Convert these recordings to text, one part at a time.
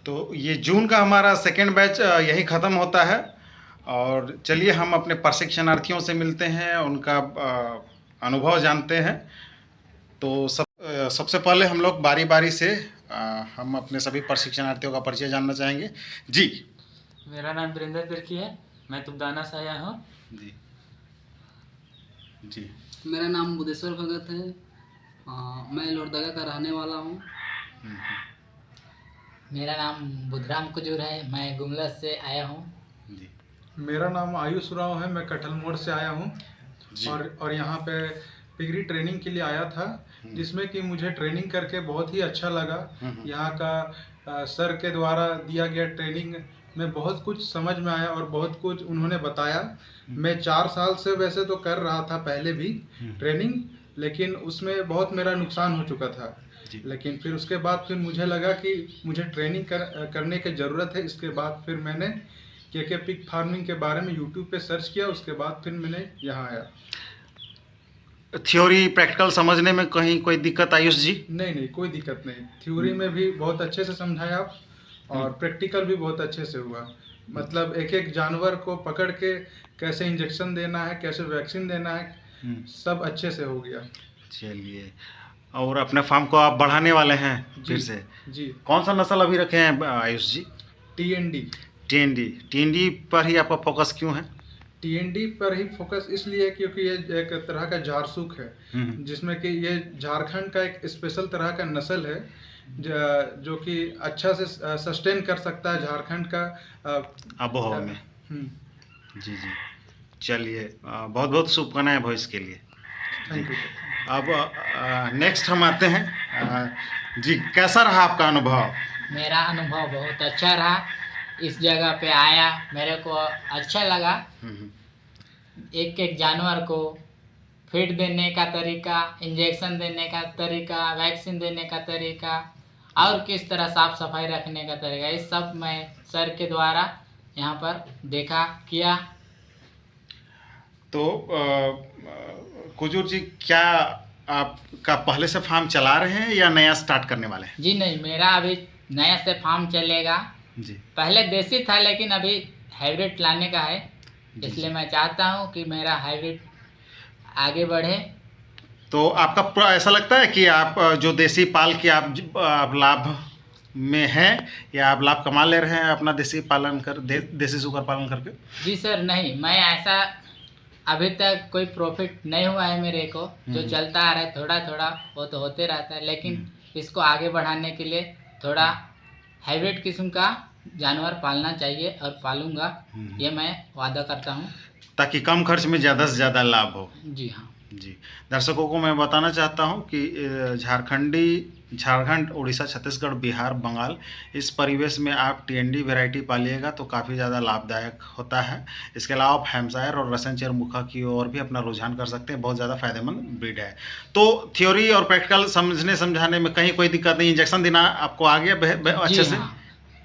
तो ये जून का हमारा सेकेंड बैच यही ख़त्म होता है। और चलिए हम अपने प्रशिक्षणार्थियों से मिलते हैं, उनका अनुभव जानते हैं। तो सबसे पहले हम लोग बारी बारी से हम अपने सभी प्रशिक्षणार्थियों का परिचय जानना चाहेंगे। जी, मेरा नाम वीरेंद्र तिर्की है, मैं तुबदाना से आया हूँ। जी जी। मेरा नाम बुद्धेश्वर भगत है, मैं लोहरदगा का रहने वाला हूँ। मेरा नाम बुधराम कुजूर है, मैं गुमला से आया हूँ। जी। मेरा नाम आयुष राव है, मैं कटहल मोड़ से आया हूँ। जी। और यहाँ पे पिगरी ट्रेनिंग के लिए आया था, जिसमें कि मुझे ट्रेनिंग करके बहुत ही अच्छा लगा। यहाँ का सर के द्वारा दिया गया ट्रेनिंग में बहुत कुछ समझ में आया और बहुत कुछ उन्होंने बताया। मैं 4 साल से वैसे तो कर रहा था पहले भी ट्रेनिंग, लेकिन उसमें बहुत मेरा नुकसान हो चुका था। लेकिन फिर उसके बाद फिर मुझे लगा कि मुझे ट्रेनिंग करने की ज़रूरत है। इसके बाद फिर मैंने के पिग फार्मिंग के बारे में यूट्यूब पे सर्च किया, उसके बाद फिर मैंने यहाँ आया। थ्योरी प्रैक्टिकल समझने में कहीं कोई दिक्कत आयुष जी? नहीं, कोई दिक्कत नहीं। थ्योरी में भी बहुत अच्छे से समझाया और प्रैक्टिकल भी बहुत अच्छे से हुआ। मतलब एक एक जानवर को पकड़ के कैसे इंजेक्शन देना है, कैसे वैक्सीन देना है, सब अच्छे से हो गया। चलिए, और अपने फार्म को आप बढ़ाने वाले हैं फिर से? जी। कौन सा नस्ल अभी रखे हैं आयुष जी? टीएनडी पर ही आपका फोकस क्यों है? टीएनडी पर ही फोकस इसलिए क्योंकि ये एक तरह का जारसूख है, जिसमें कि ये झारखंड का एक स्पेशल तरह का नस्ल है, जो कि अच्छा से सस्टेन कर सकता है झारखंड का आबोहवा में। जी जी। चलिए, बहुत बहुत शुभकामनाएं भविष्य के लिए। Thank you. अब नेक्स्ट हम आते हैं। जी, कैसा रहा आपका अनुभव? मेरा अनुभव बहुत अच्छा रहा। इस जगह पे आया, मेरे को अच्छा लगा। एक एक जानवर को फीड देने का तरीका, इंजेक्शन देने का तरीका, वैक्सीन देने का तरीका और किस तरह साफ सफाई रखने का तरीका, ये सब मैं सर के द्वारा यहाँ पर देखा किया। तो कुजूर जी, क्या आपका पहले से फार्म चला रहे हैं या नया स्टार्ट करने वाले हैं? जी नहीं, मेरा अभी नया से फार्म चलेगा जी। पहले देसी था, लेकिन अभी हाइब्रिड लाने का है, इसलिए मैं चाहता हूँ कि मेरा हाइब्रिड आगे बढ़े। तो आपका ऐसा लगता है कि आप जो देसी पाल के आप लाभ में हैं, या आप लाभ कमा ले रहे हैं अपना देसी पालन कर देसी सुकर पालन करके? जी सर, नहीं, मैं ऐसा अभी तक कोई प्रॉफिट नहीं हुआ है मेरे को। जो चलता आ रहा है थोड़ा थोड़ा, वो तो होते रहता है, लेकिन इसको आगे बढ़ाने के लिए थोड़ा हाइब्रिड किस्म का जानवर पालना चाहिए और पालूंगा, ये मैं वादा करता हूँ, ताकि कम खर्च में ज़्यादा से ज़्यादा लाभ हो। जी हाँ जी। दर्शकों को मैं बताना चाहता हूँ कि झारखंड, उड़ीसा, छत्तीसगढ़, बिहार, बंगाल, इस परिवेश में आप टीएनडी वैरायटी पालिएगा तो काफ़ी ज़्यादा लाभदायक होता है। इसके अलावा आप हैम्पशायर और रसन चेरमुखा की ओर भी अपना रुझान कर सकते हैं, बहुत ज़्यादा फायदेमंद ब्रीड है। तो थ्योरी और प्रैक्टिकल समझाने में कहीं कोई दिक्कत नहीं, इंजेक्शन देना आपको आ गया अच्छे से? हाँ।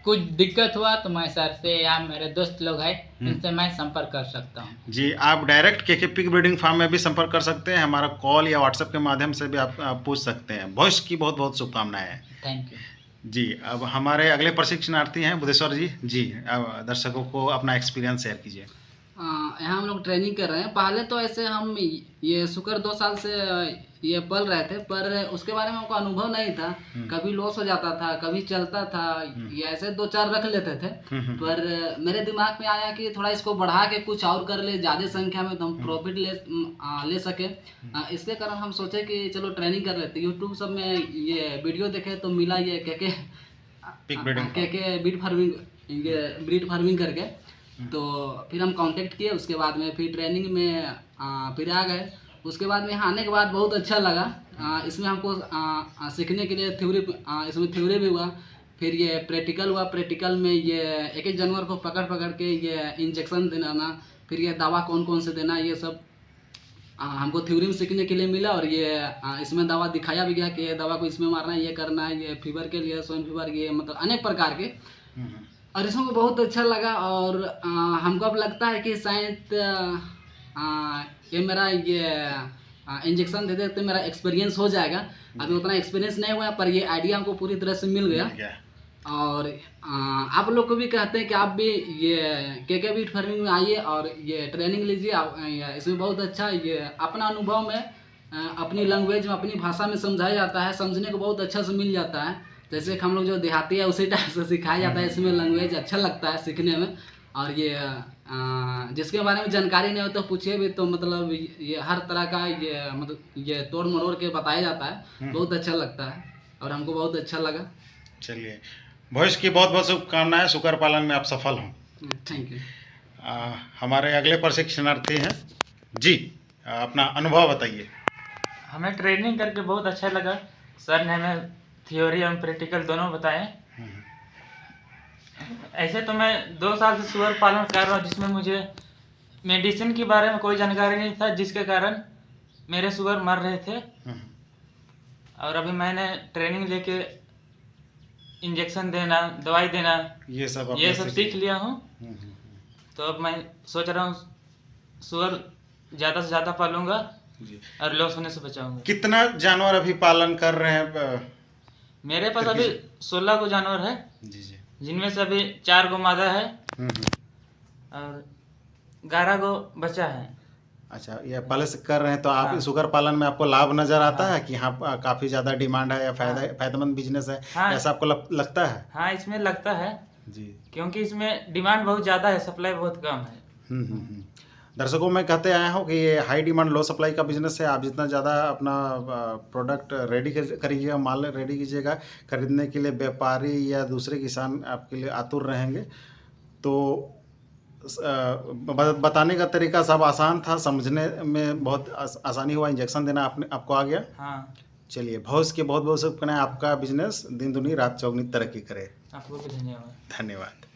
कुछ दिक्कत हुआ तो मैं सर से या मेरे दोस्त लोग हैं, इनसे मैं संपर्क कर सकता हूँ। जी, आप डायरेक्ट के पिग ब्रीडिंग फार्म में भी संपर्क कर सकते हैं, हमारा कॉल या व्हाट्सएप के माध्यम से भी आप पूछ सकते हैं। भविष्य की बहुत बहुत शुभकामनाएं हैं। थैंक यू जी। अब हमारे अगले प्रशिक्षणार्थी हैं बुद्धेश्वर जी। जी, अब दर्शकों को अपना एक्सपीरियंस शेयर कीजिए। यहाँ हम लोग ट्रेनिंग कर रहे हैं। पहले तो ऐसे हम ये शुक्र 2 साल से ये पल रहे थे, पर उसके बारे में हमको अनुभव नहीं था। कभी लॉस हो जाता था, कभी चलता था, ये ऐसे 2-4 रख लेते थे। पर मेरे दिमाग में आया कि थोड़ा इसको बढ़ा के कुछ और कर ले, ज़्यादा संख्या में, तो हम प्रॉफिट ले सके। इसके कारण हम सोचे कि चलो ट्रेनिंग कर लेते। यूट्यूब सब में ये वीडियो देखे तो मिला ये ब्रीड फार्मिंग करके, तो फिर हम कांटेक्ट किए। उसके बाद में फिर ट्रेनिंग में फिर आ गए। उसके बाद में यहाँ आने के बाद बहुत अच्छा लगा। इसमें हमको सीखने के लिए इसमें थ्योरी भी हुआ, फिर ये प्रैक्टिकल हुआ। प्रैक्टिकल में ये एक एक जानवर को पकड़ के ये इंजेक्शन देना, फिर ये दवा कौन कौन से देना, ये सब हमको थ्योरी में सीखने के लिए मिला। और ये इसमें दवा दिखाया भी गया कि ये दवा को इसमें मारना है, ये करना है, ये फीवर के लिए, स्वाइन फीवर, ये मतलब अनेक प्रकार के। और इसमें बहुत अच्छा लगा। और हमको अब लगता है कि शायद ये मेरा इंजेक्शन दे देते मेरा एक्सपीरियंस हो जाएगा। अभी उतना एक्सपीरियंस नहीं हुआ, पर ये आइडिया हमको पूरी तरह से मिल गया। और आप लोग को भी कहते हैं कि आप भी ये के बीट फार्मिंग में आइए और ये ट्रेनिंग लीजिए। इसमें बहुत अच्छा ये अपना अनुभव में अपनी लैंग्वेज में अपनी भाषा में समझाया जाता है, समझने को बहुत अच्छा से मिल जाता है। जैसे कि हम लोग जो देहाती है उसी टाइप से सिखाया जाता है, इसमें लैंग्वेज अच्छा लगता है सीखने में। और ये जिसके बारे में जानकारी नहीं हो तो पूछिए भी, तो मतलब ये हर तरह का ये मतलब ये तोड़ मरोड़ के बताया जाता है, बहुत अच्छा लगता है और हमको बहुत अच्छा लगा। चलिए, भविष्य की बहुत बहुत शुभकामनाएं, सुकर पालन में आप सफल हों। Thank you. हमारे अगले प्रशिक्षणार्थी हैं जी, अपना अनुभव बताइए। हमें ट्रेनिंग करके बहुत अच्छा लगा। सर ने हमें थ्योरी और प्रैक्टिकल दोनों बताए। ऐसे तो मैं 2 साल से सुअर पालन कर रहा हूँ, जिसमें मुझे मेडिसिन के बारे में कोई जानकारी नहीं था, जिसके कारण मेरे सुअर मर रहे थे। और अभी मैंने ट्रेनिंग लेके इंजेक्शन देना, दवाई देना, ये सब सीख लिया हूँ। तो अब मैं सोच रहा हूँ सुअर ज़्यादा से ज़्यादा पालूंगा जी। और लॉस होने से बचाऊंगा। कितना जानवर अभी पालन कर रहे हैं? मेरे पास अभी 16 को जानवर है जी जी। जिनमें से अभी 4 गो मादा है और 11 गो बच्चा है। अच्छा, ये पहले से कर रहे हैं तो आप सुगर पालन में आपको लाभ नजर आता है कि हाँ काफ़ी ज़्यादा डिमांड है या फायदेमंद बिजनेस है, ऐसा आपको लगता है? हाँ, इसमें लगता है जी, क्योंकि इसमें डिमांड बहुत ज़्यादा है, सप्लाई बहुत कम है। दर्शकों मैं कहते आया हूँ कि ये हाई डिमांड लो सप्लाई का बिजनेस है। आप जितना ज़्यादा अपना प्रोडक्ट रेडी करिएगा, माल रेडी कीजिएगा, खरीदने के लिए व्यापारी या दूसरे किसान आपके लिए आतुर रहेंगे। तो बताने का तरीका सब आसान था, समझने में बहुत आसानी हुआ, इंजेक्शन देना आपको आ गया। हाँ, चलिए, भविष्य की बहुत बहुत शुभकामनाएं, आपका बिजनेस दिन दुनी रात चौगुनी तरक्की करे। आपको भी धन्यवाद। धन्यवाद।